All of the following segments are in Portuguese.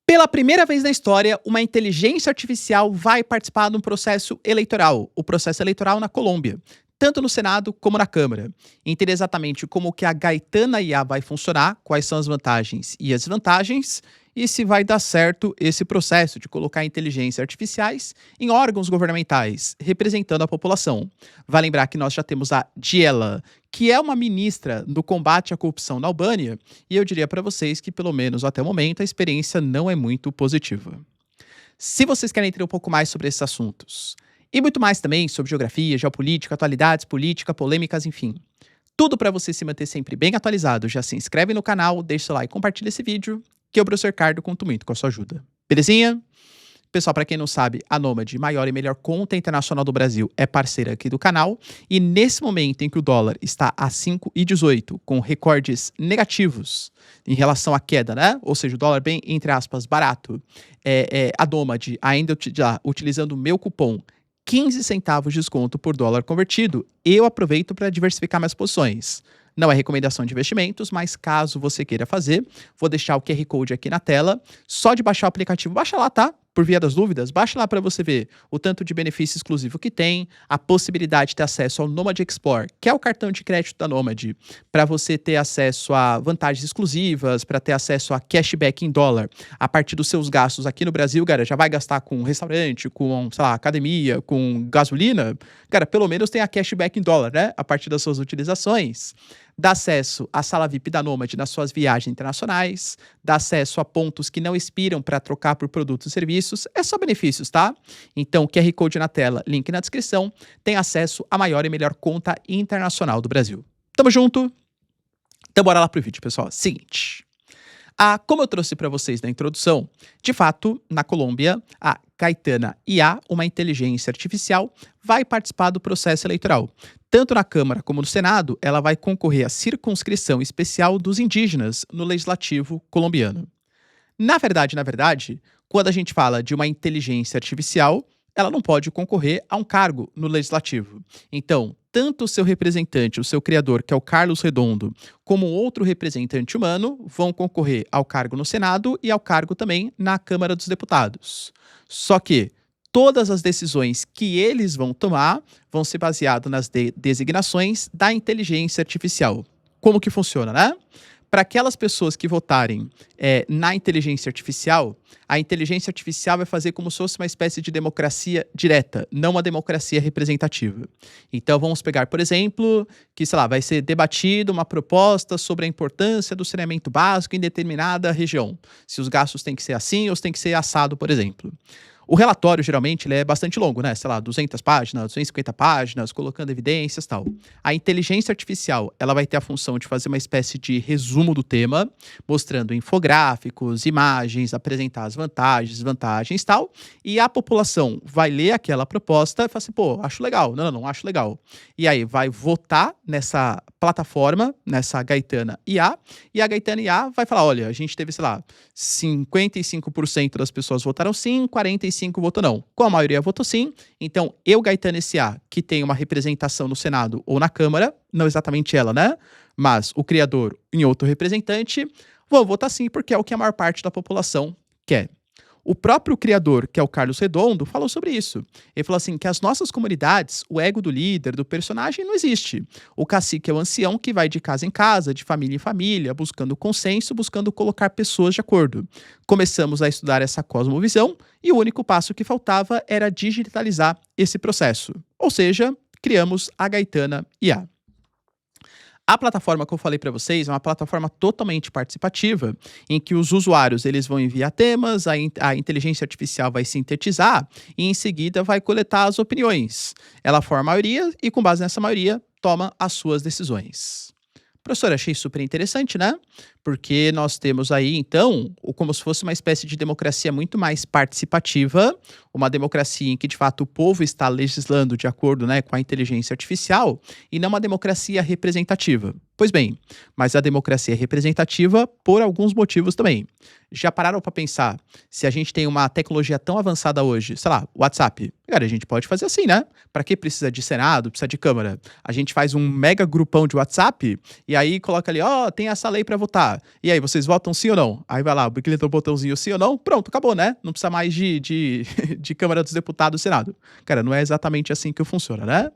Pela primeira vez na história, uma inteligência artificial vai participar de um processo eleitoral, o processo eleitoral na Colômbia, tanto no Senado como na Câmara. Entender exatamente como que a Gaetana IA vai funcionar, quais são as vantagens e as desvantagens, e se vai dar certo esse processo de colocar inteligências artificiais em órgãos governamentais, representando a população. Vai lembrar que nós já temos a Diela, que é uma ministra do combate à corrupção na Albânia, e eu diria para vocês que, pelo menos até o momento, a experiência não é muito positiva. Se vocês querem entender um pouco mais sobre esses assuntos, e muito mais também sobre geografia, geopolítica, atualidades, política, polêmicas, enfim. Tudo para você se manter sempre bem atualizado, já se inscreve no canal, deixa o like e compartilha esse vídeo, que eu, professor Ricardo, conto muito com a sua ajuda. Belezinha? Pessoal, para quem não sabe, a Nômade, maior e melhor conta internacional do Brasil, é parceira aqui do canal. E nesse momento em que o dólar está a 5,18, com recordes negativos em relação à queda, né? Ou seja, o dólar bem, entre aspas, barato, a Nômade, ainda utilizando o meu cupom 15 centavos de desconto por dólar convertido, eu aproveito para diversificar minhas posições. Não é recomendação de investimentos, mas caso você queira fazer, vou deixar o QR Code aqui na tela. Só de baixar o aplicativo, baixa lá, tá? Por via das dúvidas, baixa lá para você ver o tanto de benefício exclusivo que tem, a possibilidade de ter acesso ao Nômade Explorer, que é o cartão de crédito da Nômade, para você ter acesso a vantagens exclusivas, para ter acesso a cashback em dólar a partir dos seus gastos aqui no Brasil, cara, já vai gastar com restaurante, com, sei lá, academia, com gasolina, cara, pelo menos tem a cashback em dólar, né? A partir das suas utilizações. Dá acesso à sala VIP da Nômade nas suas viagens internacionais, dá acesso a pontos que não expiram para trocar por produtos e serviços, é só benefícios, tá? Então, QR Code na tela, link na descrição, tem acesso à maior e melhor conta internacional do Brasil. Tamo junto? Então bora lá pro vídeo, pessoal. Seguinte. Como eu trouxe para vocês na introdução, de fato, na Colômbia, a Gaetana IA, uma inteligência artificial, vai participar do processo eleitoral. Tanto na Câmara como no Senado, ela vai concorrer à circunscrição especial dos indígenas no legislativo colombiano. Na verdade, quando a gente fala de uma inteligência artificial, ela não pode concorrer a um cargo no legislativo. Então, tanto o seu representante, o seu criador, que é o Carlos Redondo, como outro representante humano, vão concorrer ao cargo no Senado e ao cargo também na Câmara dos Deputados. Só que todas as decisões que eles vão tomar vão ser baseadas nas designações da inteligência artificial. Como que funciona, né? Para aquelas pessoas que votarem na inteligência artificial, a inteligência artificial vai fazer como se fosse uma espécie de democracia direta, não uma democracia representativa. Então, vamos pegar, por exemplo, que, sei lá, vai ser debatida uma proposta sobre a importância do saneamento básico em determinada região. Se os gastos têm que ser assim ou se tem que ser assado, por exemplo. O relatório, geralmente, ele é bastante longo, né? Sei lá, 200 páginas, 250 páginas, colocando evidências e tal. A inteligência artificial, ela vai ter a função de fazer uma espécie de resumo do tema, mostrando infográficos, imagens, apresentar as vantagens, desvantagens e tal. E a população vai ler aquela proposta e fala assim, pô, acho legal. Não acho legal. E aí vai votar nessa plataforma, nessa Gaetana IA, e a Gaetana IA vai falar, olha, a gente teve, sei lá, 55% das pessoas votaram sim, 45% votou não. Com a maioria votou sim, então eu, Gaetana SA, que tem uma representação no Senado ou na Câmara, não exatamente ela, né? Mas o criador em outro representante, vou votar sim, porque é o que a maior parte da população quer. O próprio criador, que é o Carlos Redondo, falou sobre isso. Ele falou assim, que as nossas comunidades, o ego do líder, do personagem, não existe. O cacique é o ancião que vai de casa em casa, de família em família, buscando consenso, buscando colocar pessoas de acordo. Começamos a estudar essa cosmovisão e o único passo que faltava era digitalizar esse processo. Ou seja, criamos a Gaetana IA. A plataforma que eu falei para vocês é uma plataforma totalmente participativa, em que os usuários eles vão enviar temas, a inteligência artificial vai sintetizar e em seguida vai coletar as opiniões. Ela forma a maioria e com base nessa maioria toma as suas decisões. Professor, achei super interessante, né? Porque nós temos aí, então, como se fosse uma espécie de democracia muito mais participativa, uma democracia em que, de fato, o povo está legislando de acordo, né, com a inteligência artificial, e não uma democracia representativa. Pois bem, mas a democracia é representativa por alguns motivos também. Já pararam para pensar se a gente tem uma tecnologia tão avançada hoje, sei lá, o WhatsApp? Cara, a gente pode fazer assim, né? Para que precisa de Senado, precisa de Câmara? A gente faz um mega grupão de WhatsApp e aí coloca ali, ó, tem essa lei para votar. E aí, vocês votam sim ou não? Aí vai lá, clica no botãozinho sim ou não, pronto, acabou, né? Não precisa mais de Câmara dos Deputados e Senado. Cara, não é exatamente assim que funciona, né?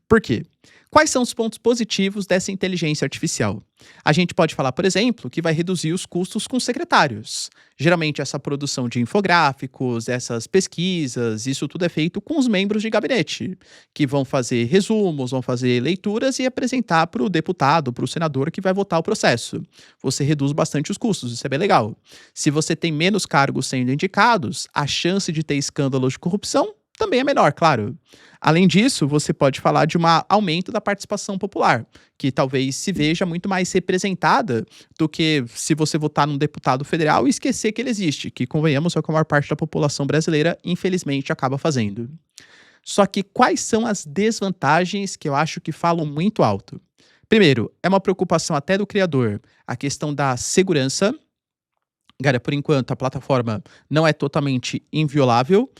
Por quê? Quais são os pontos positivos dessa inteligência artificial? A gente pode falar, por exemplo, que vai reduzir os custos com secretários. Geralmente, essa produção de infográficos, essas pesquisas, isso tudo é feito com os membros de gabinete, que vão fazer resumos, vão fazer leituras e apresentar para o deputado, para o senador que vai votar o processo. Você reduz bastante os custos, isso é bem legal. Se você tem menos cargos sendo indicados, a chance de ter escândalos de corrupção também é menor, claro. Além disso, você pode falar de um aumento da participação popular, que talvez se veja muito mais representada do que se você votar num deputado federal e esquecer que ele existe, que, convenhamos, é o que a maior parte da população brasileira, infelizmente, acaba fazendo. Só que quais são as desvantagens que eu acho que falam muito alto? Primeiro, é uma preocupação até do criador, a questão da segurança. Cara, por enquanto a plataforma não é totalmente inviolável.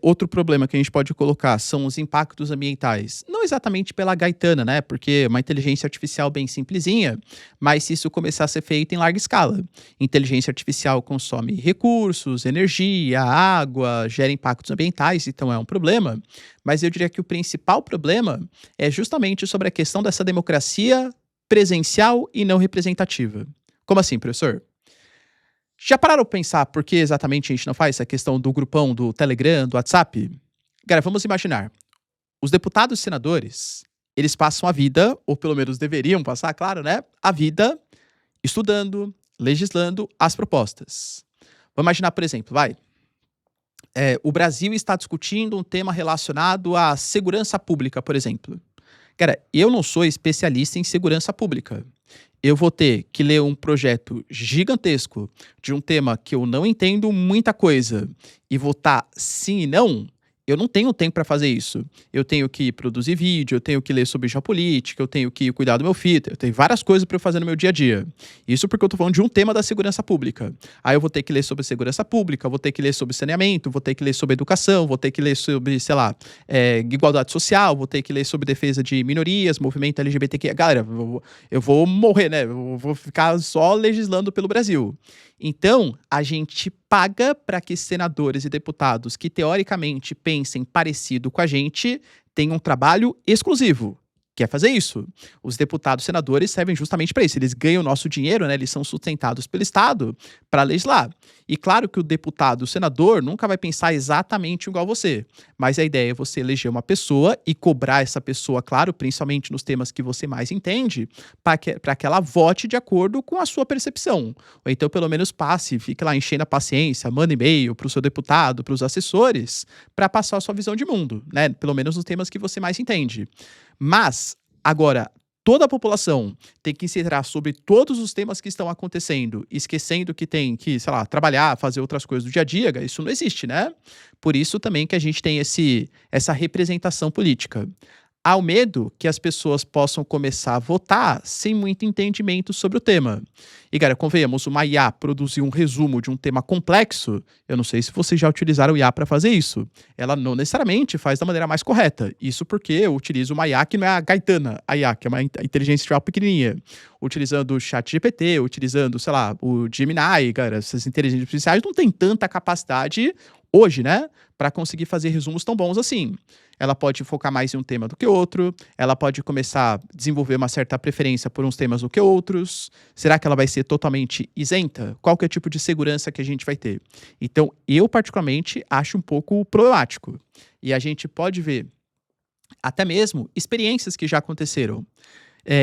Outro problema que a gente pode colocar são os impactos ambientais. Não exatamente pela Gaetana, né? Porque é uma inteligência artificial bem simplesinha, mas se isso começar a ser feito em larga escala. Inteligência artificial consome recursos, energia, água, gera impactos ambientais, então é um problema. Mas eu diria que o principal problema é justamente sobre a questão dessa democracia presencial e não representativa. Como assim, professor? Já pararam pra pensar por que exatamente a gente não faz essa questão do grupão do Telegram, do WhatsApp? Cara, vamos imaginar. Os deputados e senadores, eles passam a vida, ou pelo menos deveriam passar, claro, né? A vida estudando, legislando as propostas. Vamos imaginar, por exemplo, vai. O Brasil está discutindo um tema relacionado à segurança pública, por exemplo. Cara, eu não sou especialista em segurança pública. Eu vou ter que ler um projeto gigantesco de um tema que eu não entendo muita coisa e votar sim e não. Eu não tenho tempo para fazer isso. Eu tenho que produzir vídeo, eu tenho que ler sobre geopolítica, eu tenho que cuidar do meu filho, eu tenho várias coisas para eu fazer no meu dia a dia. Isso porque eu tô falando de um tema da segurança pública. Aí eu vou ter que ler sobre segurança pública, vou ter que ler sobre saneamento, vou ter que ler sobre educação, vou ter que ler sobre, sei lá, igualdade social, vou ter que ler sobre defesa de minorias, movimento LGBTQ. Galera, eu vou morrer, né? Eu vou ficar só legislando pelo Brasil. Então, a gente paga para que senadores e deputados que teoricamente pensem parecido com a gente tenham um trabalho exclusivo. Quer fazer isso? Os deputados e senadores servem justamente para isso. Eles ganham o nosso dinheiro, né? Eles são sustentados pelo Estado para legislar. E claro que o deputado, o senador, nunca vai pensar exatamente igual você. Mas a ideia é você eleger uma pessoa e cobrar essa pessoa, claro, principalmente nos temas que você mais entende, para que ela vote de acordo com a sua percepção. Ou então, pelo menos, passe, fique lá enchendo a paciência, manda e-mail para o seu deputado, para os assessores, para passar a sua visão de mundo, né? Pelo menos nos temas que você mais entende. Mas, agora, toda a população tem que se inteirar sobre todos os temas que estão acontecendo, esquecendo que tem que, sei lá, trabalhar, fazer outras coisas do dia a dia, isso não existe, né? Por isso também que a gente tem essa representação política. Há o medo que as pessoas possam começar a votar sem muito entendimento sobre o tema. E, cara, convenhamos, uma IA produzir um resumo de um tema complexo, eu não sei se vocês já utilizaram o IA para fazer isso. Ela não necessariamente faz da maneira mais correta. Isso porque eu utilizo uma IA que não é a Gaetana, a IA, que é uma inteligência artificial pequenininha. Utilizando o ChatGPT, utilizando, sei lá, o Gemini, cara, essas inteligências artificiais não têm tanta capacidade hoje, né, para conseguir fazer resumos tão bons assim. Ela pode focar mais em um tema do que outro, ela pode começar a desenvolver uma certa preferência por uns temas do que outros. Será que ela vai ser totalmente isenta? Qual que é o tipo de segurança que a gente vai ter? Então, eu particularmente acho um pouco problemático. E a gente pode ver até mesmo experiências que já aconteceram.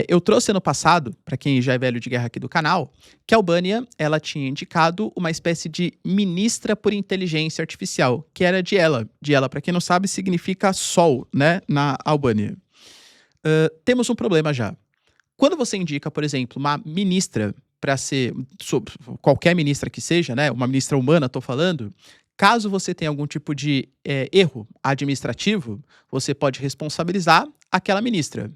Eu trouxe ano passado, para quem já é velho de guerra aqui do canal, que a Albânia ela tinha indicado uma espécie de ministra por inteligência artificial, que era Diela. Diela, para quem não sabe, significa sol, né, na Albânia. Temos um problema já. Quando você indica, por exemplo, uma ministra para ser, qualquer ministra que seja, né, uma ministra humana, estou falando, caso você tenha algum tipo de erro administrativo, você pode responsabilizar aquela ministra.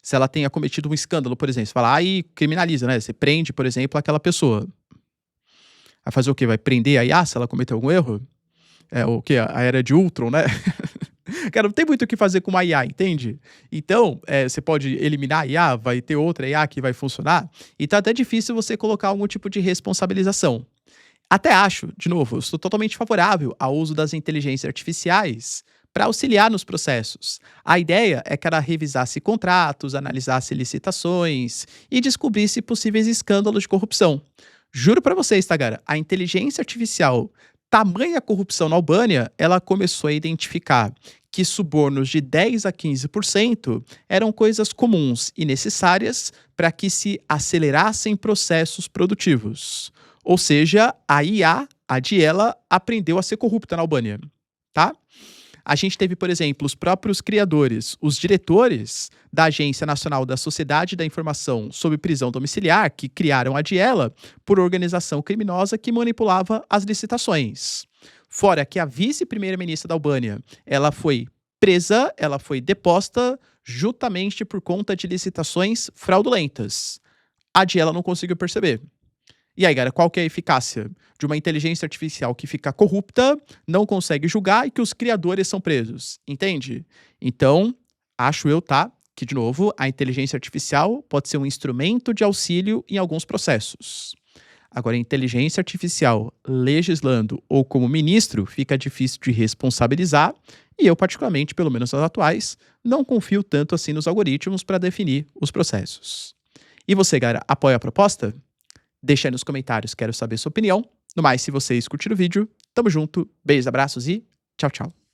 Se ela tenha cometido um escândalo, por exemplo, você vai lá e criminaliza, né? Você prende, por exemplo, aquela pessoa. Vai fazer o quê? Vai prender a IA se ela cometeu algum erro? É o quê? A era de Ultron, né? Cara, não tem muito o que fazer com uma IA, entende? Então, você pode eliminar a IA, vai ter outra IA que vai funcionar, e tá até difícil você colocar algum tipo de responsabilização. Até acho, de novo, eu sou totalmente favorável ao uso das inteligências artificiais para auxiliar nos processos. A ideia é que ela revisasse contratos, analisasse licitações e descobrisse possíveis escândalos de corrupção. Juro para vocês, tá, cara? A inteligência artificial, tamanha corrupção na Albânia, ela começou a identificar que subornos de 10 a 15% eram coisas comuns e necessárias para que se acelerassem processos produtivos. Ou seja, a IA, a Diela, aprendeu a ser corrupta na Albânia, tá? A gente teve, por exemplo, os próprios criadores, os diretores da Agência Nacional da Sociedade da Informação sobre Prisão Domiciliar, que criaram a Diela por organização criminosa que manipulava as licitações. Fora que a vice-primeira-ministra da Albânia, ela foi presa, ela foi deposta justamente por conta de licitações fraudulentas. A Diela não conseguiu perceber. E aí, cara, qual que é a eficácia de uma inteligência artificial que fica corrupta, não consegue julgar e que os criadores são presos? Entende? Então, acho eu, tá? Que, de novo, a inteligência artificial pode ser um instrumento de auxílio em alguns processos. Agora, a inteligência artificial legislando ou como ministro fica difícil de responsabilizar e eu, particularmente, pelo menos as atuais, não confio tanto assim nos algoritmos para definir os processos. E você, cara, apoia a proposta? Deixa aí nos comentários, quero saber sua opinião. No mais, se vocês curtiram o vídeo, tamo junto, beijos, abraços e tchau, tchau.